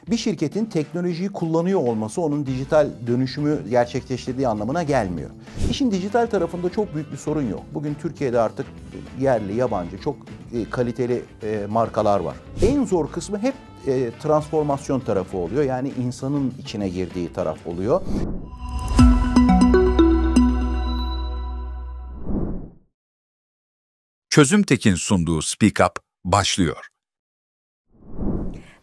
Bir şirketin teknolojiyi kullanıyor olması onun dijital dönüşümü gerçekleştirdiği anlamına gelmiyor. İşin dijital tarafında çok büyük bir sorun yok. Bugün Türkiye'de artık yerli, yabancı çok kaliteli markalar var. En zor kısmı hep transformasyon tarafı oluyor. Yani insanın içine girdiği taraf oluyor. Çözümtek'in sunduğu Speak Up başlıyor.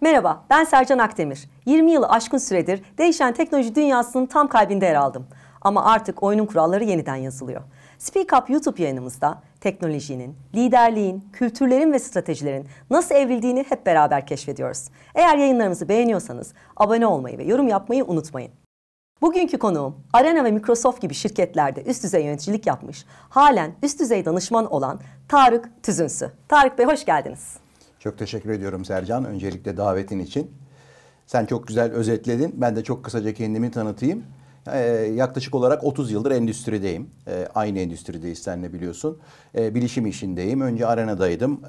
Merhaba, ben Sercan Akdemir. 20 yılı aşkın süredir değişen teknoloji dünyasının tam kalbinde yer aldım. Ama artık oyunun kuralları yeniden yazılıyor. Speak Up YouTube yayınımızda teknolojinin, liderliğin, kültürlerin ve stratejilerin nasıl evrildiğini hep beraber keşfediyoruz. Eğer yayınlarımızı beğeniyorsanız abone olmayı ve yorum yapmayı unutmayın. Bugünkü konuğum Arena ve Microsoft gibi şirketlerde üst düzey yöneticilik yapmış, halen üst düzey danışman olan Tarık Tüzünsü. Tarık Bey hoş geldiniz. Çok teşekkür ediyorum Sercan. Öncelikle davetin için. Sen çok güzel özetledin. Ben de çok kısaca kendimi tanıtayım. Yaklaşık olarak 30 yıldır endüstrideyim. Aynı endüstrideyiz seninle biliyorsun. Bilişim işindeyim. Önce Arena'daydım.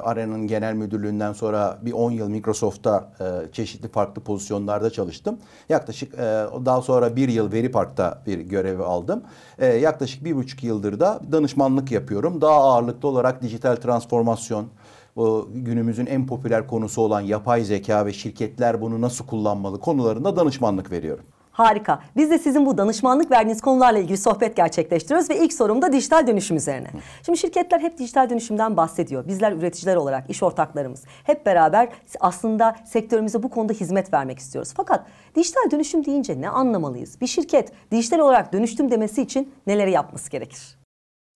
Arena'nın genel müdürlüğünden sonra bir 10 yıl Microsoft'ta çeşitli farklı pozisyonlarda çalıştım. Yaklaşık daha sonra 1 yıl Veripark'ta bir görevi aldım. Yaklaşık 1,5 yıldır da danışmanlık yapıyorum. Daha ağırlıklı olarak dijital transformasyon, bu günümüzün en popüler konusu olan yapay zeka ve şirketler bunu nasıl kullanmalı konularında danışmanlık veriyorum. Harika. Biz de sizin bu danışmanlık verdiğiniz konularla ilgili sohbet gerçekleştiriyoruz ve ilk sorum da dijital dönüşüm üzerine. Şimdi şirketler hep dijital dönüşümden bahsediyor. Bizler üreticiler olarak, iş ortaklarımız hep beraber aslında sektörümüze bu konuda hizmet vermek istiyoruz. Fakat dijital dönüşüm deyince ne anlamalıyız? Bir şirket dijital olarak dönüştüm demesi için neleri yapması gerekir?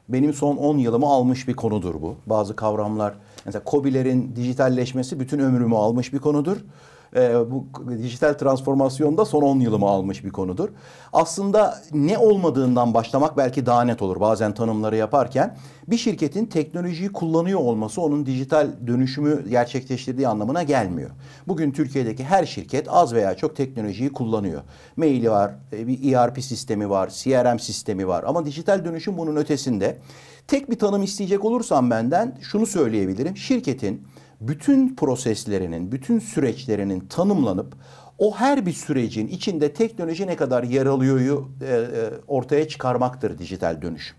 Benim son 10 yılımı almış bir konudur bu. Bazı kavramlar, mesela KOBİ'lerin dijitalleşmesi bütün ömrümü almış bir konudur. Bu dijital transformasyonda son 10 yılımı almış bir konudur. Aslında ne olmadığından başlamak belki daha net olur bazen tanımları yaparken. Bir şirketin teknolojiyi kullanıyor olması onun dijital dönüşümü gerçekleştirdiği anlamına gelmiyor. Bugün Türkiye'deki her şirket az veya çok teknolojiyi kullanıyor. Maili var, bir ERP sistemi var, CRM sistemi var ama dijital dönüşüm bunun ötesinde. Tek bir tanım isteyecek olursam benden şunu söyleyebilirim. Şirketin bütün proseslerinin, bütün süreçlerinin tanımlanıp o her bir sürecin içinde teknoloji ne kadar yer alıyoryu ortaya çıkarmaktır dijital dönüşüm.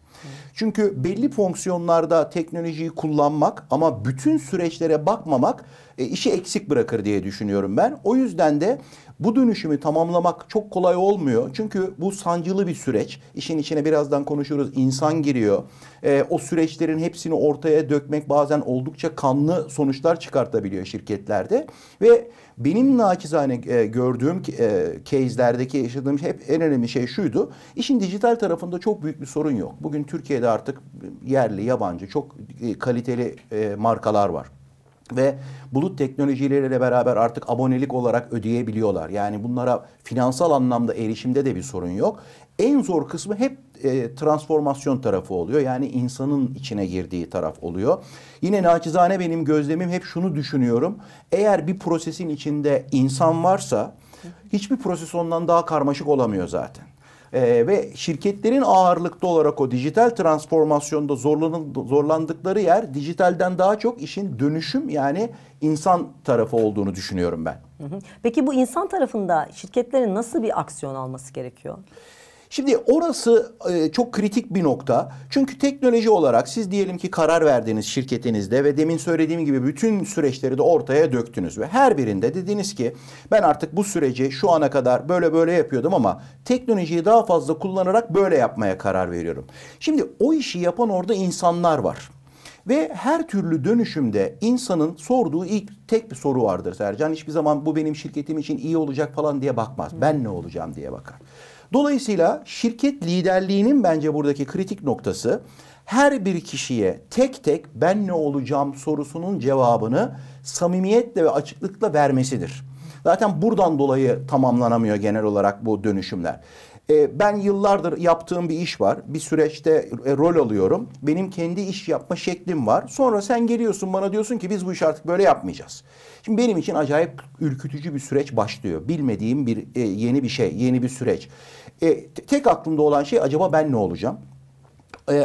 Çünkü belli fonksiyonlarda teknolojiyi kullanmak ama bütün süreçlere bakmamak işi eksik bırakır diye düşünüyorum ben. O yüzden de bu dönüşümü tamamlamak çok kolay olmuyor. Çünkü bu sancılı bir süreç. İşin içine birazdan konuşuruz. İnsan giriyor. O süreçlerin hepsini ortaya dökmek bazen oldukça kanlı sonuçlar çıkartabiliyor şirketlerde. Ve benim naçizane gördüğüm case'lerdeki yaşadığım hep en önemli şey şuydu. İşin dijital tarafında çok büyük bir sorun yok. Bugün Türkiye'de artık yerli, yabancı çok kaliteli markalar var. Ve bulut teknolojileriyle beraber artık abonelik olarak ödeyebiliyorlar. Yani bunlara finansal anlamda erişimde de bir sorun yok. En zor kısmı hep transformasyon tarafı oluyor. Yani insanın içine girdiği taraf oluyor. Yine naçizane benim gözlemim hep şunu düşünüyorum. Eğer bir prosesin içinde insan varsa hiçbir proses ondan daha karmaşık olamıyor zaten. Ve şirketlerin ağırlıklı olarak o dijital transformasyonda zorlandıkları yer dijitalden daha çok işin dönüşüm yani insan tarafı olduğunu düşünüyorum ben. Peki bu insan tarafında şirketlerin nasıl bir aksiyon alması gerekiyor? Şimdi orası çok kritik bir nokta. Çünkü teknoloji olarak siz diyelim ki karar verdiğiniz şirketinizde ve demin söylediğim gibi bütün süreçleri de ortaya döktünüz. Ve her birinde dediniz ki ben artık bu süreci şu ana kadar böyle yapıyordum ama teknolojiyi daha fazla kullanarak böyle yapmaya karar veriyorum. Şimdi o işi yapan orada insanlar var. Ve her türlü dönüşümde insanın sorduğu ilk tek bir soru vardır Sercan. Hiçbir zaman bu benim şirketim için iyi olacak falan diye bakmaz. Ben ne olacağım diye bakar. Dolayısıyla şirket liderliğinin bence buradaki kritik noktası her bir kişiye tek tek ben ne olacağım sorusunun cevabını samimiyetle ve açıklıkla vermesidir. Zaten buradan dolayı tamamlanamıyor genel olarak bu dönüşümler. Ben yıllardır yaptığım bir iş var. Bir süreçte rol alıyorum. Benim kendi iş yapma şeklim var. Sonra sen geliyorsun bana diyorsun ki biz bu işi artık böyle yapmayacağız. Şimdi benim için acayip ürkütücü bir süreç başlıyor. Bilmediğim bir yeni bir şey, yeni bir süreç. Tek aklımda olan şey acaba ben ne olacağım?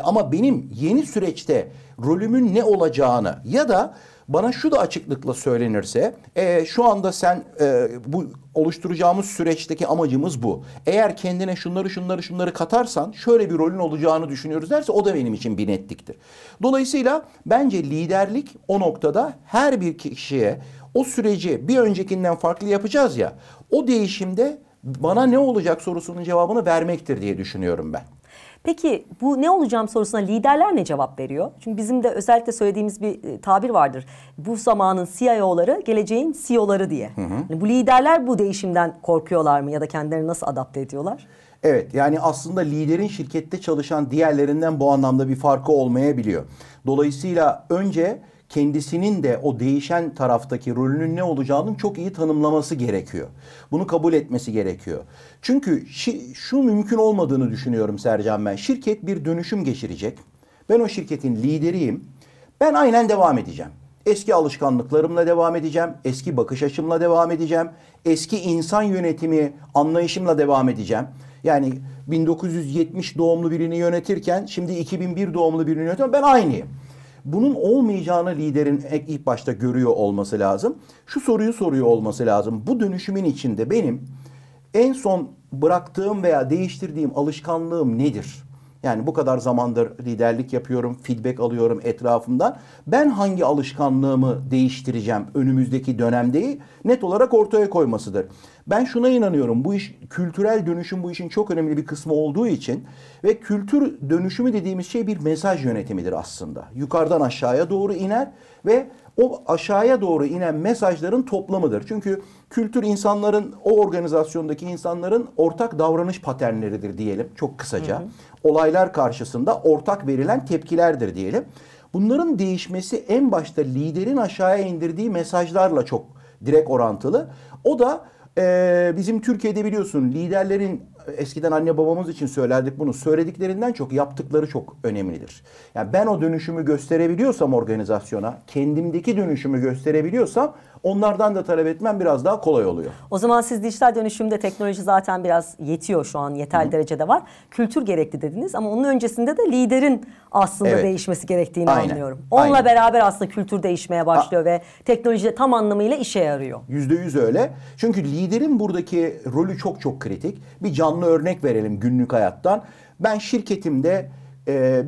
Ama benim yeni süreçte rolümün ne olacağını ya da bana şu da açıklıkla söylenirse, şu anda sen bu oluşturacağımız süreçteki amacımız bu. Eğer kendine şunları katarsan şöyle bir rolün olacağını düşünüyoruz derse o da benim için bir netliktir. Dolayısıyla bence liderlik o noktada her bir kişiye o süreci bir öncekinden farklı yapacağız ya, o değişimde bana ne olacak sorusunun cevabını vermektir diye düşünüyorum ben. Peki bu ne olacağım sorusuna liderler ne cevap veriyor? Çünkü bizim de özellikle söylediğimiz bir tabir vardır. Bu zamanın CIO'ları geleceğin CEO'ları diye. Yani bu liderler bu değişimden korkuyorlar mı ya da kendilerini nasıl adapte ediyorlar? Evet, yani aslında liderin şirkette çalışan diğerlerinden bu anlamda bir farkı olmayabiliyor. Dolayısıyla önce kendisinin de o değişen taraftaki rolünün ne olacağının çok iyi tanımlaması gerekiyor. Bunu kabul etmesi gerekiyor. Çünkü şu mümkün olmadığını düşünüyorum Sercan ben. Şirket bir dönüşüm geçirecek. Ben o şirketin lideriyim. Ben aynen devam edeceğim. Eski alışkanlıklarımla devam edeceğim. Eski bakış açımla devam edeceğim. Eski insan yönetimi anlayışımla devam edeceğim. Yani 1970 doğumlu birini yönetirken şimdi 2001 doğumlu birini yönetiyorum. Ben aynıyım. Bunun olmayacağını liderin ilk başta görüyor olması lazım. Şu soruyu soruyor olması lazım. Bu dönüşümün içinde benim en son bıraktığım veya değiştirdiğim alışkanlığım nedir? Yani bu kadar zamandır liderlik yapıyorum, feedback alıyorum etrafımdan. Ben hangi alışkanlığımı değiştireceğim önümüzdeki dönemde net olarak ortaya koymasıdır. Ben şuna inanıyorum. Bu iş, kültürel dönüşüm bu işin çok önemli bir kısmı olduğu için ve kültür dönüşümü dediğimiz şey bir mesaj yönetimidir aslında. Yukarıdan aşağıya doğru iner ve o aşağıya doğru inen mesajların toplamıdır. Çünkü kültür insanların, o organizasyondaki insanların ortak davranış paternleridir diyelim çok kısaca. Olaylar karşısında ortak verilen tepkilerdir diyelim. Bunların değişmesi en başta liderin aşağıya indirdiği mesajlarla çok direkt orantılı. O da bizim Türkiye'de biliyorsun liderlerin, eskiden anne babamız için söylerdik bunu, söylediklerinden çok yaptıkları çok önemlidir. Yani ben o dönüşümü gösterebiliyorsam organizasyona, kendimdeki dönüşümü gösterebiliyorsam onlardan da talep etmem biraz daha kolay oluyor. O zaman siz dijital dönüşümde teknoloji zaten biraz yetiyor şu an, yeterli derecede var. Kültür gerekli dediniz ama onun öncesinde de liderin aslında değişmesi gerektiğini anlıyorum. Onunla beraber aslında kültür değişmeye başlıyor ve teknoloji tam anlamıyla işe yarıyor. %100 öyle. Çünkü liderin buradaki rolü çok çok kritik. Bir canlı örnek verelim günlük hayattan. Ben şirketimde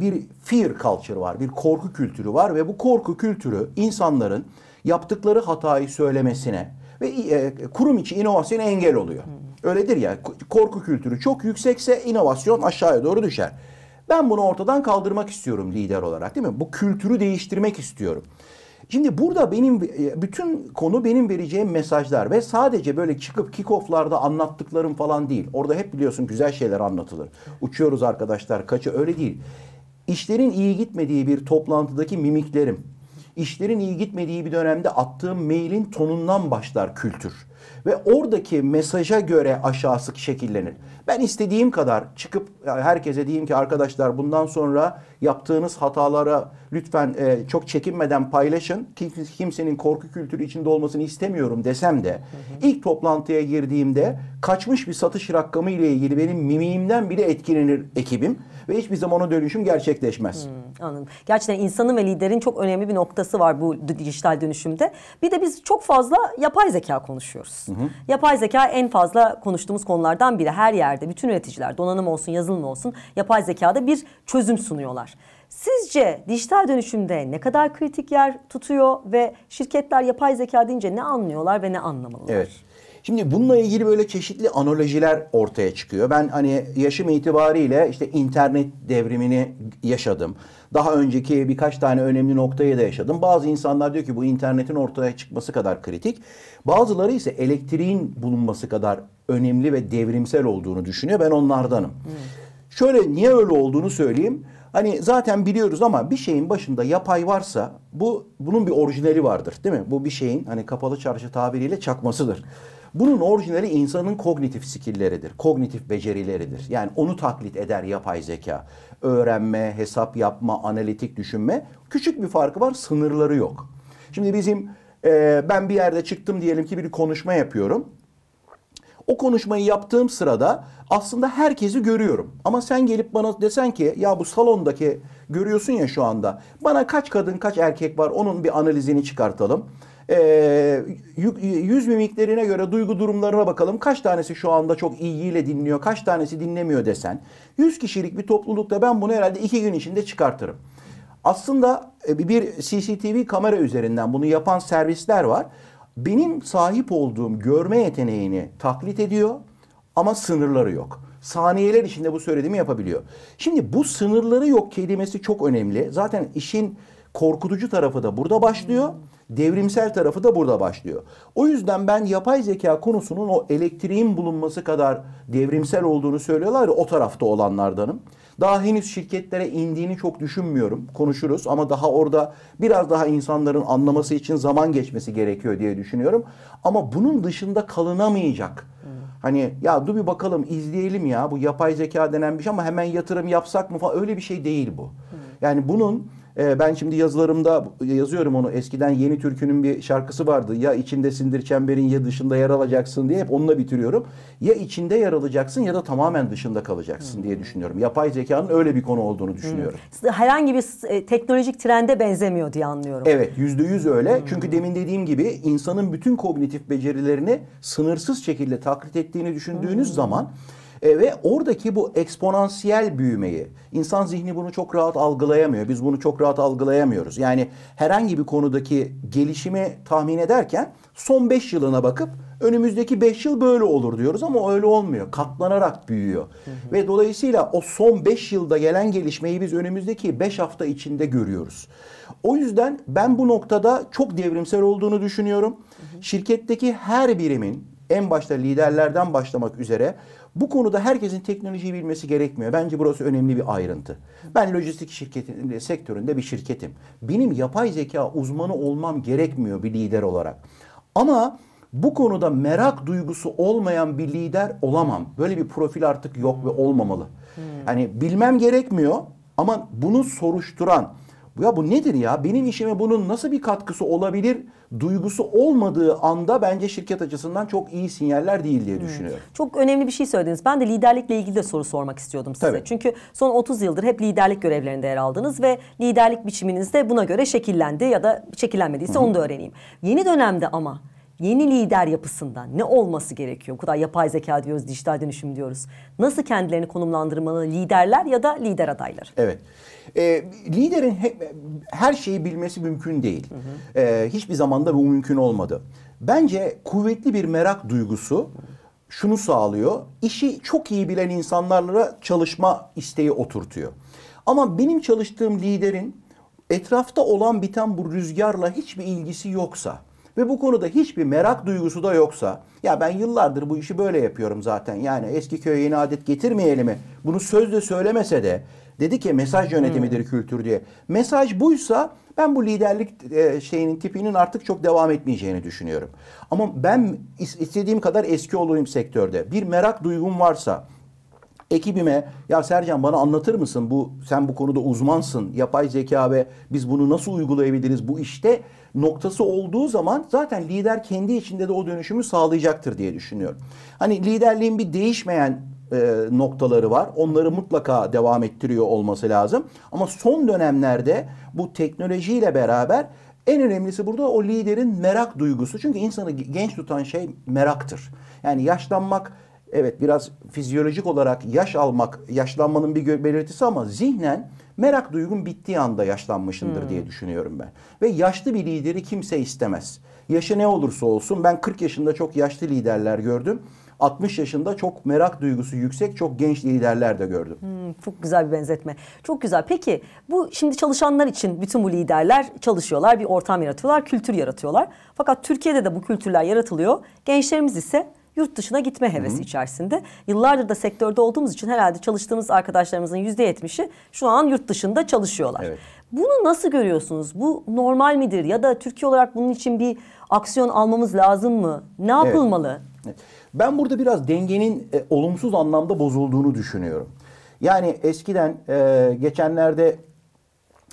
bir fear culture var, bir korku kültürü var ve bu korku kültürü insanların yaptıkları hatayı söylemesine ve kurum içi inovasyona engel oluyor. Öyledir ya, korku kültürü çok yüksekse inovasyon aşağıya doğru düşer. Ben bunu ortadan kaldırmak istiyorum lider olarak, değil mi? Bu kültürü değiştirmek istiyorum. Şimdi burada benim bütün konu benim vereceğim mesajlar ve sadece böyle çıkıp kick-off'larda anlattıklarım falan değil. Orada hep biliyorsun güzel şeyler anlatılır. Uçuyoruz arkadaşlar, kaçı, öyle değil. İşlerin iyi gitmediği bir toplantıdaki mimiklerim, İşlerin iyi gitmediği bir dönemde attığım mailin tonundan başlar kültür. Ve oradaki mesaja göre aşağısı şekillenir. Ben istediğim kadar çıkıp herkese diyeyim ki arkadaşlar bundan sonra yaptığınız hatalara lütfen çok çekinmeden paylaşın. Kimsenin korku kültürü içinde olmasını istemiyorum desem de ilk toplantıya girdiğimde kaçmış bir satış rakamı ile ilgili benim mimiğimden bile etkilenir ekibim. Ve hiçbir zaman o dönüşüm gerçekleşmez. Anladım. Gerçekten insanın ve liderin çok önemli bir noktası var bu dijital dönüşümde. Bir de biz çok fazla yapay zeka konuşuyoruz. Yapay zeka en fazla konuştuğumuz konulardan biri. Her yerde bütün üreticiler, donanım olsun, yazılım olsun, yapay zekada bir çözüm sunuyorlar. Sizce dijital dönüşümde ne kadar kritik yer tutuyor ve şirketler yapay zeka deyince ne anlıyorlar ve ne anlamalılar? Evet. Şimdi bununla ilgili böyle çeşitli analojiler ortaya çıkıyor. Ben hani yaşım itibariyle işte internet devrimini yaşadım. Daha önceki birkaç tane önemli noktayı da yaşadım. Bazı insanlar diyor ki bu internetin ortaya çıkması kadar kritik. Bazıları ise elektriğin bulunması kadar önemli ve devrimsel olduğunu düşünüyor. Ben onlardanım. Şöyle niye öyle olduğunu söyleyeyim. Hani zaten biliyoruz ama bir şeyin başında yapay varsa bunun bir orijinali vardır, değil mi? Bu bir şeyin hani kapalı çarşı tabiriyle çakmasıdır. Bunun orijinali insanın kognitif skill'leridir, kognitif becerileridir. Yani onu taklit eder yapay zeka. Öğrenme, hesap yapma, analitik düşünme. Küçük bir farkı var, sınırları yok. Şimdi ben bir yerde çıktım diyelim ki bir konuşma yapıyorum. O konuşmayı yaptığım sırada aslında herkesi görüyorum. Ama sen gelip bana desen ki ya bu salondaki görüyorsun ya şu anda. Bana kaç kadın kaç erkek var onun bir analizini çıkartalım. Yüz mimiklerine göre duygu durumlarına bakalım. Kaç tanesi şu anda çok ilgiyle dinliyor, kaç tanesi dinlemiyor desen. 100 kişilik bir toplulukta ben bunu herhalde 2 gün içinde çıkartırım. Aslında bir CCTV kamera üzerinden bunu yapan servisler var. Benim sahip olduğum görme yeteneğini taklit ediyor ama sınırları yok. Saniyeler içinde bu söylediğimi yapabiliyor. Şimdi bu sınırları yok kelimesi çok önemli. Zaten işin korkutucu tarafı da burada başlıyor. Devrimsel tarafı da burada başlıyor. O yüzden ben yapay zeka konusunun o elektriğin bulunması kadar devrimsel olduğunu söylüyorlar ya, o tarafta olanlardanım. Daha henüz şirketlere indiğini çok düşünmüyorum. Konuşuruz ama daha orada biraz daha insanların anlaması için zaman geçmesi gerekiyor diye düşünüyorum. Ama bunun dışında kalınamayacak. Hani ya dur bir bakalım izleyelim ya bu yapay zeka denen bir şey ama hemen yatırım yapsak mı falan, öyle bir şey değil bu. Yani bunun ben şimdi yazılarımda yazıyorum onu. Eskiden Yeni Türkü'nün bir şarkısı vardı. Ya içindesindir çemberin ya dışında yer alacaksın diye hep onunla bitiriyorum. Ya içinde yer alacaksın ya da tamamen dışında kalacaksın diye düşünüyorum. Yapay zekanın öyle bir konu olduğunu düşünüyorum. Herhangi bir teknolojik trende benzemiyor diye anlıyorum. Evet, %100 öyle. Çünkü demin dediğim gibi insanın bütün kognitif becerilerini sınırsız şekilde taklit ettiğini düşündüğünüz zaman ve oradaki bu eksponansiyel büyümeyi, insan zihni bunu çok rahat algılayamıyor. Biz bunu çok rahat algılayamıyoruz. Yani herhangi bir konudaki gelişimi tahmin ederken son 5 yılına bakıp önümüzdeki 5 yıl böyle olur diyoruz ama öyle olmuyor. Katlanarak büyüyor. Ve dolayısıyla o son 5 yılda gelen gelişmeyi biz önümüzdeki 5 hafta içinde görüyoruz. O yüzden ben bu noktada çok devrimsel olduğunu düşünüyorum. Şirketteki her birimin, en başta liderlerden başlamak üzere, bu konuda herkesin teknolojiyi bilmesi gerekmiyor. Bence burası önemli bir ayrıntı. Ben lojistik sektöründe bir şirketim. Benim yapay zeka uzmanı olmam gerekmiyor bir lider olarak. Ama bu konuda merak duygusu olmayan bir lider olamam. Böyle bir profil artık yok ve olmamalı. Yani bilmem gerekmiyor ama bunu soruşturan, ya bu nedir ya? Benim işime bunun nasıl bir katkısı olabilir? Duygusu olmadığı anda bence şirket açısından çok iyi sinyaller değil diye düşünüyorum. Çok önemli bir şey söylediniz. Ben de liderlikle ilgili de soru sormak istiyordum size. Tabii. Çünkü son 30 yıldır hep liderlik görevlerinde yer aldınız ve liderlik biçiminiz de buna göre şekillendi ya da şekillenmediyse onu da öğreneyim. Yeni dönemde ama yeni lider yapısında ne olması gerekiyor? Bu kadar yapay zeka diyoruz, dijital dönüşüm diyoruz. Nasıl kendilerini konumlandırmalı liderler ya da lider adayları? Evet. Liderin her şeyi bilmesi mümkün değil. Hiçbir zaman da bu mümkün olmadı. Bence kuvvetli bir merak duygusu şunu sağlıyor. İşi çok iyi bilen insanlarla çalışma isteği oturtuyor. Ama benim çalıştığım liderin etrafta olan biten bu rüzgarla hiçbir ilgisi yoksa ve bu konuda hiçbir merak duygusu da yoksa, ya ben yıllardır bu işi böyle yapıyorum zaten, yani eski köye yeni adet getirmeyelim mi? Bunu sözle söylemese de dedi ki mesaj yönetimidir kültür diye. Mesaj buysa ben bu liderlik tipinin artık çok devam etmeyeceğini düşünüyorum. Ama ben istediğim kadar eski olayım sektörde. Bir merak duygum varsa ekibime, ya Sercan bana anlatır mısın? Sen bu konuda uzmansın. Yapay zeka ve biz bunu nasıl uygulayabiliriz bu işte noktası olduğu zaman zaten lider kendi içinde de o dönüşümü sağlayacaktır diye düşünüyorum. Hani liderliğin bir değişmeyen noktaları var. Onları mutlaka devam ettiriyor olması lazım. Ama son dönemlerde bu teknolojiyle beraber en önemlisi burada o liderin merak duygusu. Çünkü insanı genç tutan şey meraktır. Yani yaşlanmak, evet biraz fizyolojik olarak yaş almak, yaşlanmanın bir belirtisi ama zihnen merak duygun bittiği anda yaşlanmışındır diye düşünüyorum ben. Ve yaşlı bir lideri kimse istemez. Yaşı ne olursa olsun, ben 40 yaşında çok yaşlı liderler gördüm. 60 yaşında çok merak duygusu yüksek, çok genç liderler de gördüm. Çok güzel bir benzetme. Çok güzel. Peki bu şimdi çalışanlar için bütün bu liderler çalışıyorlar, bir ortam yaratıyorlar, kültür yaratıyorlar. Fakat Türkiye'de de bu kültürler yaratılıyor. Gençlerimiz ise yurt dışına gitme hevesi içerisinde. Yıllardır da sektörde olduğumuz için herhalde çalıştığımız arkadaşlarımızın %70'i şu an yurt dışında çalışıyorlar. Evet. Bunu nasıl görüyorsunuz? Bu normal midir? Ya da Türkiye olarak bunun için bir aksiyon almamız lazım mı? Ne yapılmalı? Evet. Ben burada biraz dengenin olumsuz anlamda bozulduğunu düşünüyorum. Yani eskiden geçenlerde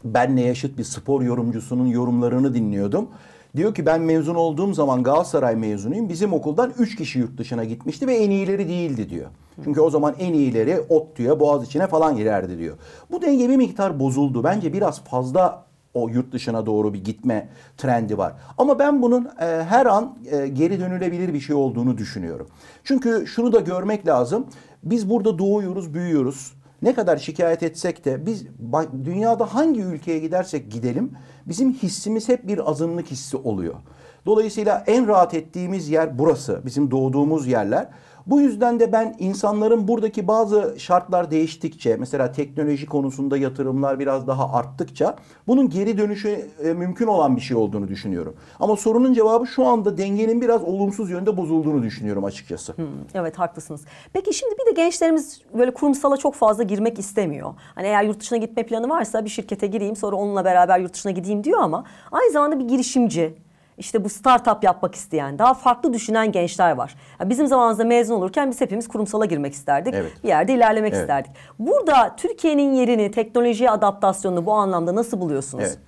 benle yaşıt bir spor yorumcusunun yorumlarını dinliyordum. Diyor ki ben mezun olduğum zaman Galatasaray mezunuyum. Bizim okuldan 3 kişi yurt dışına gitmişti ve en iyileri değildi diyor. Çünkü o zaman en iyileri ODTÜ'ye, Boğaziçi'ne falan girerdi diyor. Bu denge bir miktar bozuldu. Bence biraz fazla o yurt dışına doğru bir gitme trendi var. Ama ben bunun her an geri dönülebilir bir şey olduğunu düşünüyorum. Çünkü şunu da görmek lazım. Biz burada doğuyoruz, büyüyoruz. Ne kadar şikayet etsek de biz dünyada hangi ülkeye gidersek gidelim bizim hissimiz hep bir azınlık hissi oluyor. Dolayısıyla en rahat ettiğimiz yer burası. Bizim doğduğumuz yerler. Bu yüzden de ben insanların buradaki bazı şartlar değiştikçe, mesela teknoloji konusunda yatırımlar biraz daha arttıkça bunun geri dönüşü mümkün olan bir şey olduğunu düşünüyorum. Ama sorunun cevabı şu anda dengenin biraz olumsuz yönde bozulduğunu düşünüyorum açıkçası. Evet, haklısınız. Peki şimdi bir de gençlerimiz böyle kurumsala çok fazla girmek istemiyor. Hani eğer yurt dışına gitme planı varsa bir şirkete gireyim sonra onunla beraber yurt dışına gideyim diyor ama aynı zamanda bir girişimci, İşte bu startup yapmak isteyen, daha farklı düşünen gençler var. Yani bizim zamanımızda mezun olurken biz hepimiz kurumsala girmek isterdik. Evet. Bir yerde ilerlemek Evet. isterdik. Burada Türkiye'nin yerini, teknolojiye adaptasyonunu bu anlamda nasıl buluyorsunuz? Evet.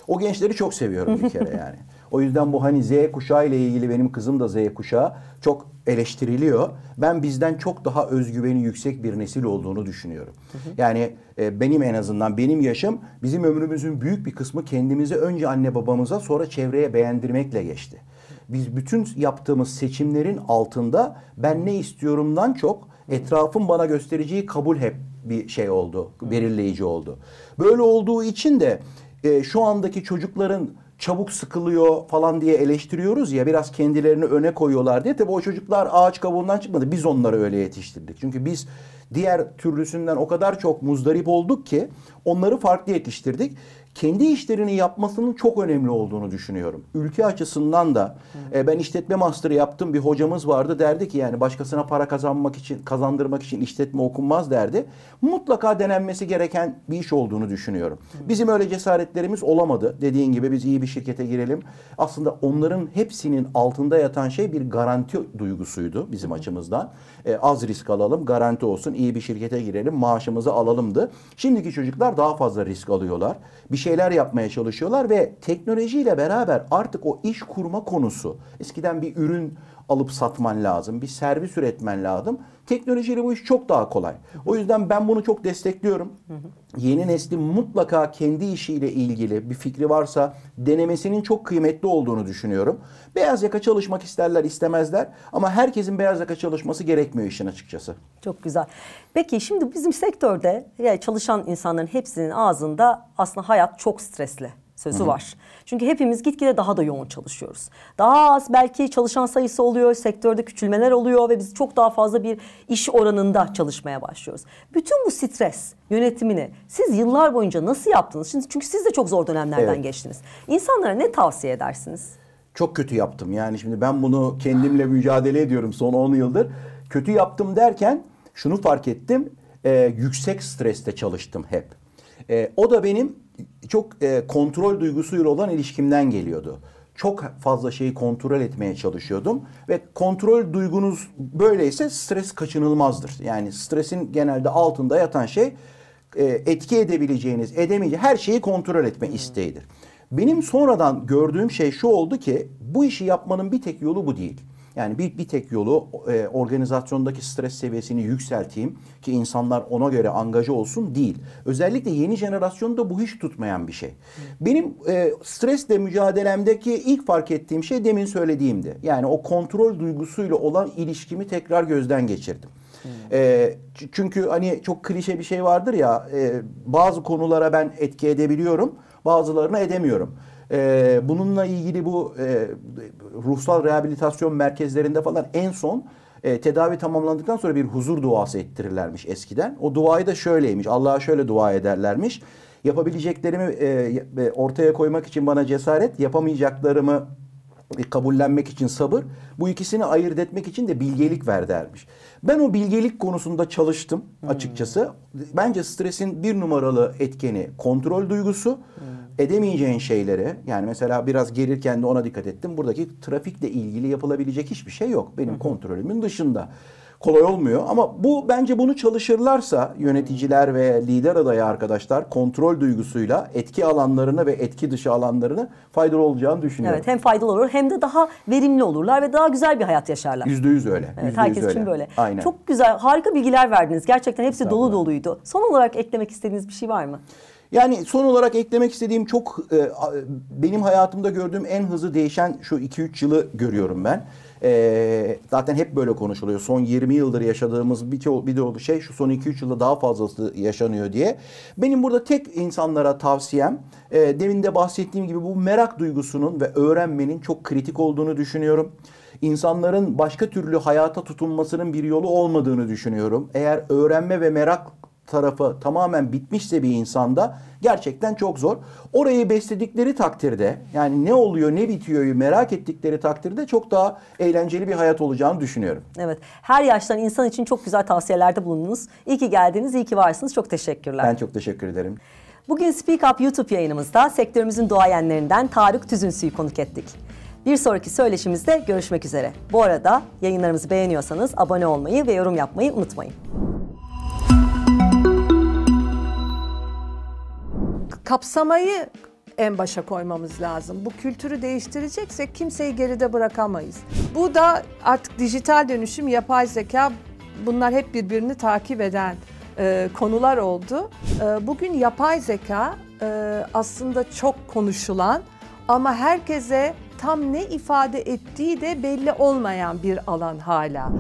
O gençleri çok seviyorum bir kere yani. O yüzden bu hani Z kuşağı ile ilgili, benim kızım da Z kuşağı, çok eleştiriliyor. Ben bizden çok daha özgüveni yüksek bir nesil olduğunu düşünüyorum. Yani benim, en azından benim yaşım, bizim ömrümüzün büyük bir kısmı kendimizi önce anne babamıza sonra çevreye beğendirmekle geçti. Biz bütün yaptığımız seçimlerin altında ben ne istiyorumdan çok etrafın bana göstereceği kabul hep bir şey oldu, belirleyici oldu. Böyle olduğu için de şu andaki çocukların çabuk sıkılıyor falan diye eleştiriyoruz ya, biraz kendilerini öne koyuyorlar diye. Tabii o çocuklar ağaç kabuğundan çıkmadı. Biz onları öyle yetiştirdik. Çünkü biz diğer türlüsünden o kadar çok muzdarip olduk ki onları farklı yetiştirdik. Kendi işlerini yapmasının çok önemli olduğunu düşünüyorum. Ülke açısından da ben işletme master'ı yaptım. Bir hocamız vardı, derdi ki yani başkasına para kazandırmak için işletme okunmaz derdi. Mutlaka denenmesi gereken bir iş olduğunu düşünüyorum. Bizim öyle cesaretlerimiz olamadı. Dediğin gibi biz iyi bir şirkete girelim. Aslında onların hepsinin altında yatan şey bir garanti duygusuydu bizim açımızdan. Az risk alalım, garanti olsun, iyi bir şirkete girelim, maaşımızı alalımdı. Şimdiki çocuklar daha fazla risk alıyorlar. Bir şeyler yapmaya çalışıyorlar ve teknolojiyle beraber artık o iş kurma konusu, eskiden bir ürün alıp satman lazım, bir servis üretmen lazım. Teknolojiyle bu iş çok daha kolay. O yüzden ben bunu çok destekliyorum. Yeni neslin mutlaka kendi işiyle ilgili bir fikri varsa denemesinin çok kıymetli olduğunu düşünüyorum. Beyaz yaka çalışmak isterler istemezler ama herkesin beyaz yaka çalışması gerekmiyor işin açıkçası. Çok güzel. Peki şimdi bizim sektörde çalışan insanların hepsinin ağzında aslında hayat çok stresli sözü var. Çünkü hepimiz gitgide daha da yoğun çalışıyoruz. Daha az belki çalışan sayısı oluyor, sektörde küçülmeler oluyor ve biz çok daha fazla bir iş oranında çalışmaya başlıyoruz. Bütün bu stres yönetimini siz yıllar boyunca nasıl yaptınız? Çünkü siz de çok zor dönemlerden geçtiniz. İnsanlara ne tavsiye edersiniz? Çok kötü yaptım. Yani şimdi ben bunu kendimle mücadele ediyorum son 10 yıldır. Kötü yaptım derken şunu fark ettim. Yüksek streste çalıştım hep. O da benim çok kontrol duygusuyla olan ilişkimden geliyordu. Çok fazla şeyi kontrol etmeye çalışıyordum ve kontrol duygunuz böyleyse stres kaçınılmazdır. Yani stresin genelde altında yatan şey etki edebileceğiniz, edemeyeceğiniz her şeyi kontrol etme isteğidir. Benim sonradan gördüğüm şey şu oldu ki bu işi yapmanın bir tek yolu bu değil. Yani bir tek yolu organizasyondaki stres seviyesini yükselteyim ki insanlar ona göre angaja olsun değil. Özellikle yeni jenerasyonda bu hiç tutmayan bir şey. Benim stresle mücadelemdeki ilk fark ettiğim şey demin söylediğimdi. Yani o kontrol duygusuyla olan ilişkimi tekrar gözden geçirdim. Çünkü hani çok klişe bir şey vardır ya, bazı konulara ben etki edebiliyorum, bazılarına edemiyorum. Bununla ilgili bu ruhsal rehabilitasyon merkezlerinde falan en son tedavi tamamlandıktan sonra bir huzur duası ettirirlermiş eskiden. O duayı da şöyleymiş, Allah'a şöyle dua ederlermiş. Yapabileceklerimi ortaya koymak için bana cesaret, yapamayacaklarımı kabullenmek için sabır, bu ikisini ayırt etmek için de bilgelik ver dermiş. Ben o bilgelik konusunda çalıştım açıkçası. Bence stresin bir numaralı etkeni kontrol duygusu. Edemeyeceğin şeyleri, yani mesela biraz gelirken de ona dikkat ettim. Buradaki trafikle ilgili yapılabilecek hiçbir şey yok. Benim kontrolümün dışında. kolay olmuyor. Ama bence bunu çalışırlarsa yöneticiler ve lider adayı arkadaşlar kontrol duygusuyla etki alanlarını ve etki dışı alanlarını faydalı olacağını düşünüyorum. Evet, hem faydalı olur hem de daha verimli olurlar ve daha güzel bir hayat yaşarlar. %100 öyle. Evet, %100 herkes öyle. için böyle. Aynen. Çok güzel, harika bilgiler verdiniz. Gerçekten hepsi dolu doluydu. Son olarak eklemek istediğiniz bir şey var mı? Yani son olarak eklemek istediğim benim hayatımda gördüğüm en hızlı değişen şu 2-3 yılı görüyorum ben. Zaten hep böyle konuşuluyor. Son 20 yıldır yaşadığımız bir şey şu son 2-3 yılda daha fazlası yaşanıyor diye. Benim burada tek insanlara tavsiyem demin de bahsettiğim gibi bu merak duygusunun ve öğrenmenin çok kritik olduğunu düşünüyorum. İnsanların başka türlü hayata tutunmasının bir yolu olmadığını düşünüyorum. Eğer öğrenme ve merak tarafı tamamen bitmişse bir insanda gerçekten çok zor. Orayı besledikleri takdirde yani ne oluyor ne bitiyor merak ettikleri takdirde çok daha eğlenceli bir hayat olacağını düşünüyorum. Evet. Her yaştan insan için çok güzel tavsiyelerde bulundunuz. İyi ki geldiniz, iyi ki varsınız. Çok teşekkürler. Ben çok teşekkür ederim. Bugün Speak Up YouTube yayınımızda sektörümüzün duayenlerinden Tarık Tüzünsü'yü konuk ettik. Bir sonraki söyleşimizde görüşmek üzere. Bu arada yayınlarımızı beğeniyorsanız abone olmayı ve yorum yapmayı unutmayın. Kapsamayı en başa koymamız lazım. Bu kültürü değiştireceksek kimseyi geride bırakamayız. Bu da artık dijital dönüşüm, yapay zeka, bunlar hep birbirini takip eden konular oldu. Bugün yapay zeka aslında çok konuşulan ama herkese tam ne ifade ettiği de belli olmayan bir alan hala.